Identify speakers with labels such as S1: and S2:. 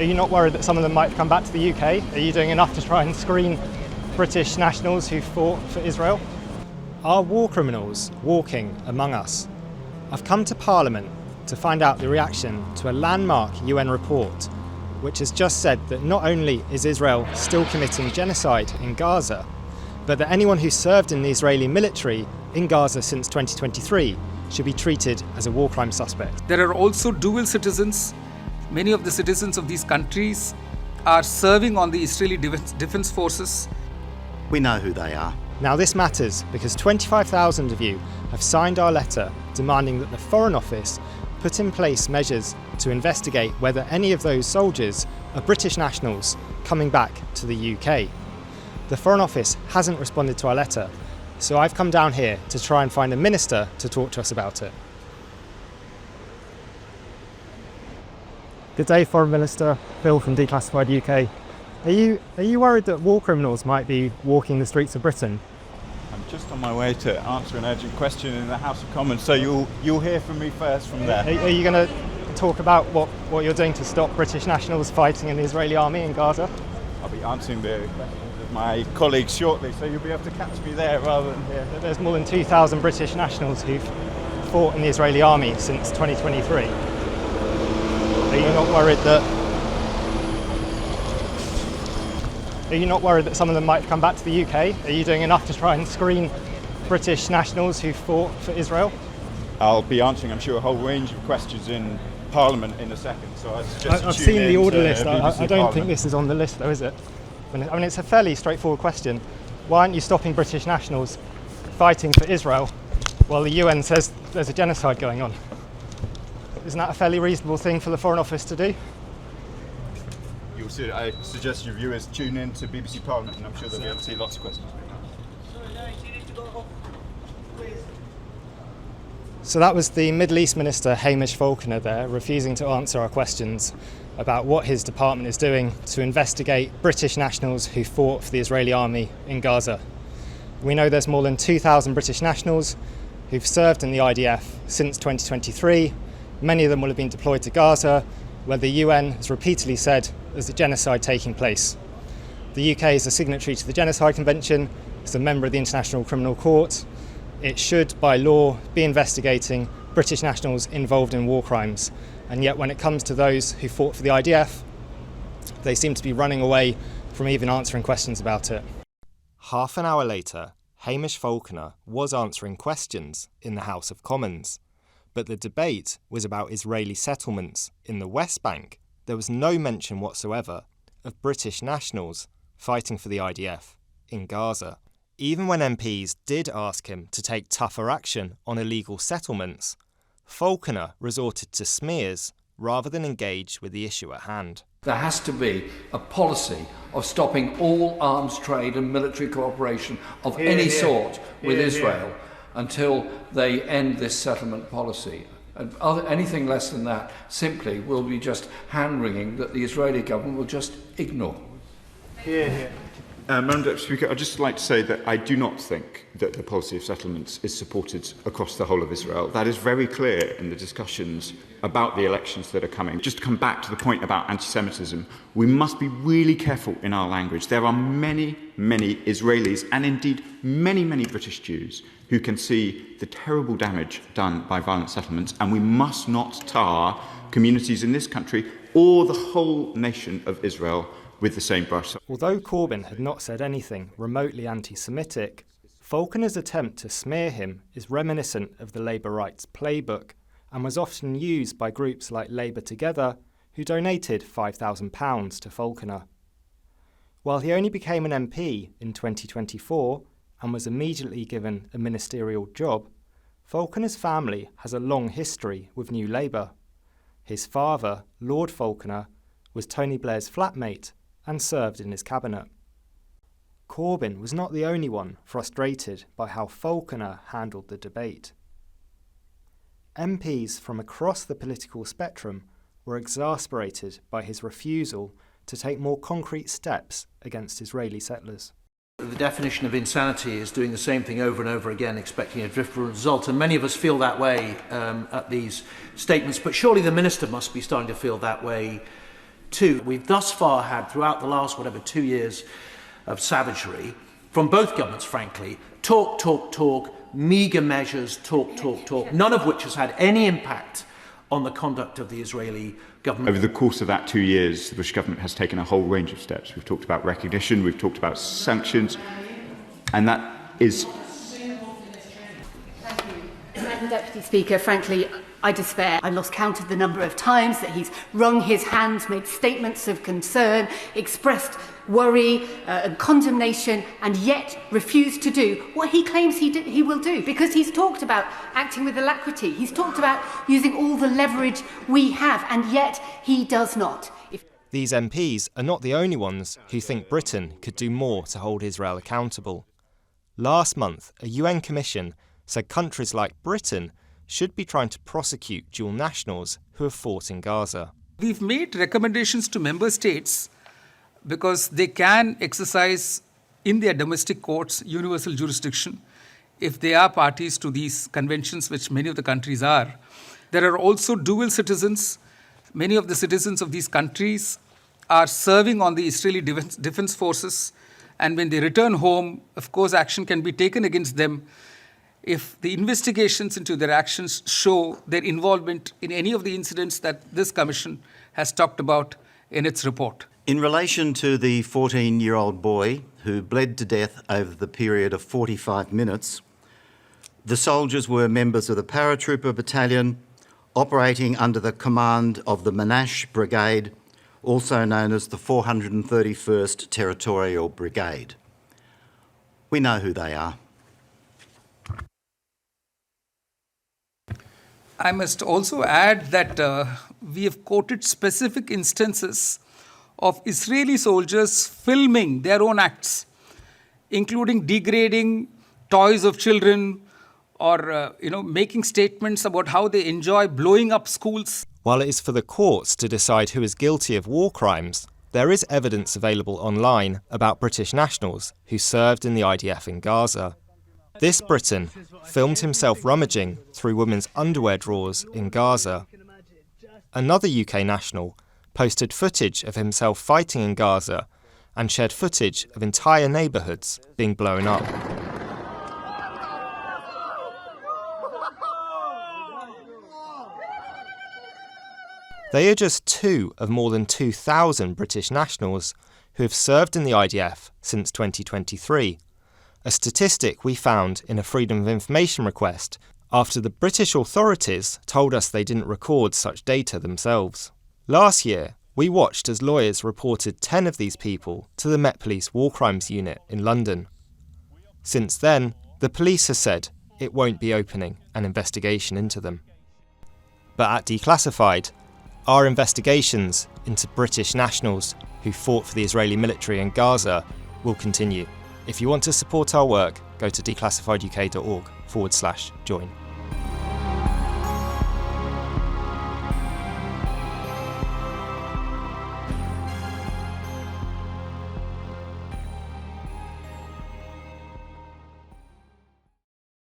S1: Are you not worried that some of them might come back to the UK? Are you doing enough to try and screen British nationals who fought for Israel? Are war criminals walking among us? I've come to Parliament to find out the reaction to a landmark UN report which has just said that not only is Israel still committing genocide in Gaza, but that anyone who served in the Israeli military in Gaza since 2023 should be treated as a war crime suspect.
S2: There are also dual citizens. Many of the citizens of these countries are serving on the Israeli defense forces.
S3: We know who they are.
S1: Now this matters because 25,000 of you have signed our letter demanding that the Foreign Office put in place measures to investigate whether any of those soldiers are British nationals coming back to the UK. The Foreign Office hasn't responded to our letter, so I've come down here to try and find a minister to talk to us about it. Good day, Foreign Minister. Phil from Declassified UK. Are you worried that war criminals might be walking the streets of Britain?
S4: I'm just on my way to answer an urgent question in the House of Commons, so you'll hear from me first from there.
S1: Are you going to talk about what you're doing to stop British nationals fighting in the Israeli army in Gaza?
S4: I'll be answering the questions of my colleagues shortly, so you'll be able to catch me there rather than here.
S1: There's more than 2,000 British nationals who've fought in the Israeli army since 2023. Are you not worried that some of them might come back to the UK? Are you doing enough to try and screen British nationals who fought for Israel?
S4: I'll be answering, I'm sure, a whole range of questions in Parliament in a second, so I suggest
S1: I've
S4: tune
S1: seen
S4: in
S1: the order
S4: to
S1: list. I
S4: BBC
S1: don't
S4: Parliament.
S1: think this is on the list though, is it? I mean, it's a fairly straightforward question. Why aren't you stopping British nationals fighting for Israel while the UN says there's a genocide going on? Isn't that a fairly reasonable thing for the Foreign Office to do?
S4: I suggest your viewers tune in to BBC Parliament, and I'm sure they'll be able to see lots of questions.
S1: So that was the Middle East Minister Hamish Falconer there, refusing to answer our questions about what his department is doing to investigate British nationals who fought for the Israeli army in Gaza. We know there's more than 2,000 British nationals who've served in the IDF since 2023. Many of them will have been deployed to Gaza, where the UN has repeatedly said there's a genocide taking place. The UK is a signatory to the Genocide Convention, it's a member of the International Criminal Court. It should, by law, be investigating British nationals involved in war crimes. And yet when it comes to those who fought for the IDF, they seem to be running away from even answering questions about it. Half an hour later, Hamish Falconer was answering questions in the House of Commons. But the debate was about Israeli settlements in the West Bank. There was no mention whatsoever of British nationals fighting for the IDF in Gaza. Even when MPs did ask him to take tougher action on illegal settlements, Falconer resorted to smears rather than engage with the issue at hand.
S5: There has to be a policy of stopping all arms trade and military cooperation of any sort with Israel until they end this settlement policy. And anything less than that simply will be just hand-wringing that the Israeli government will just ignore.
S4: Madam Deputy Speaker, I'd just like to say that I do not think that the policy of settlements is supported across the whole of Israel. That is very clear in the discussions about the elections that are coming. Just to come back to the point about anti-Semitism, we must be really careful in our language. There are many, many Israelis, and indeed many, many British Jews, who can see the terrible damage done by violent settlements, and we must not tar communities in this country or the whole nation of Israel with the same brush.
S1: Although Corbyn had not said anything remotely anti-Semitic, Falconer's attempt to smear him is reminiscent of the Labour rights playbook and was often used by groups like Labour Together, who donated £5,000 to Falconer. While he only became an MP in 2024 and was immediately given a ministerial job, Falconer's family has a long history with New Labour. His father, Lord Falconer, was Tony Blair's flatmate and served in his cabinet. Corbyn was not the only one frustrated by how Falconer handled the debate. MPs from across the political spectrum were exasperated by his refusal to take more concrete steps against Israeli settlers.
S6: The definition of insanity is doing the same thing over and over again, expecting a different result, and many of us feel that way at these statements, but surely the Minister must be starting to feel that way Two, we've thus far had, throughout the last, 2 years of savagery, from both governments, frankly, talk, meagre measures, talk, none of which has had any impact on the conduct of the Israeli government.
S4: Over the course of that 2 years, the Bush government has taken a whole range of steps. We've talked about recognition, we've talked about sanctions, and that is...
S7: Madam Deputy Speaker, frankly, I despair. I lost count of the number of times that he's wrung his hands, made statements of concern, expressed worry and condemnation, and yet refused to do what he claims he will do, because he's talked about acting with alacrity. He's talked about using all the leverage we have, and yet he does not.
S1: These MPs are not the only ones who think Britain could do more to hold Israel accountable. Last month, a UN commission said countries like Britain should be trying to prosecute dual nationals who have fought in Gaza.
S2: We've made recommendations to member states because they can exercise in their domestic courts universal jurisdiction if they are parties to these conventions, which many of the countries are. There are also dual citizens. Many of the citizens of these countries are serving on the Israeli defense forces, and when they return home, of course, action can be taken against them if the investigations into their actions show their involvement in any of the incidents that this commission has talked about in its report.
S3: In relation to the 14-year-old boy who bled to death over the period of 45 minutes, the soldiers were members of the paratrooper battalion operating under the command of the Monash Brigade, also known as the 431st Territorial Brigade. We know who they are.
S2: I must also add that we have quoted specific instances of Israeli soldiers filming their own acts, including degrading toys of children or making statements about how they enjoy blowing up schools.
S1: While it is for the courts to decide who is guilty of war crimes, there is evidence available online about British nationals who served in the IDF in Gaza. This Briton filmed himself rummaging through women's underwear drawers in Gaza. Another UK national posted footage of himself fighting in Gaza and shared footage of entire neighbourhoods being blown up. They are just two of more than 2,000 British nationals who have served in the IDF since 2023. A statistic we found in a Freedom of Information request after the British authorities told us they didn't record such data themselves. Last year, we watched as lawyers reported 10 of these people to the Met Police War Crimes Unit in London. Since then, the police has said it won't be opening an investigation into them. But at Declassified, our investigations into British nationals who fought for the Israeli military in Gaza will continue. If you want to support our work, go to declassifieduk.org/join.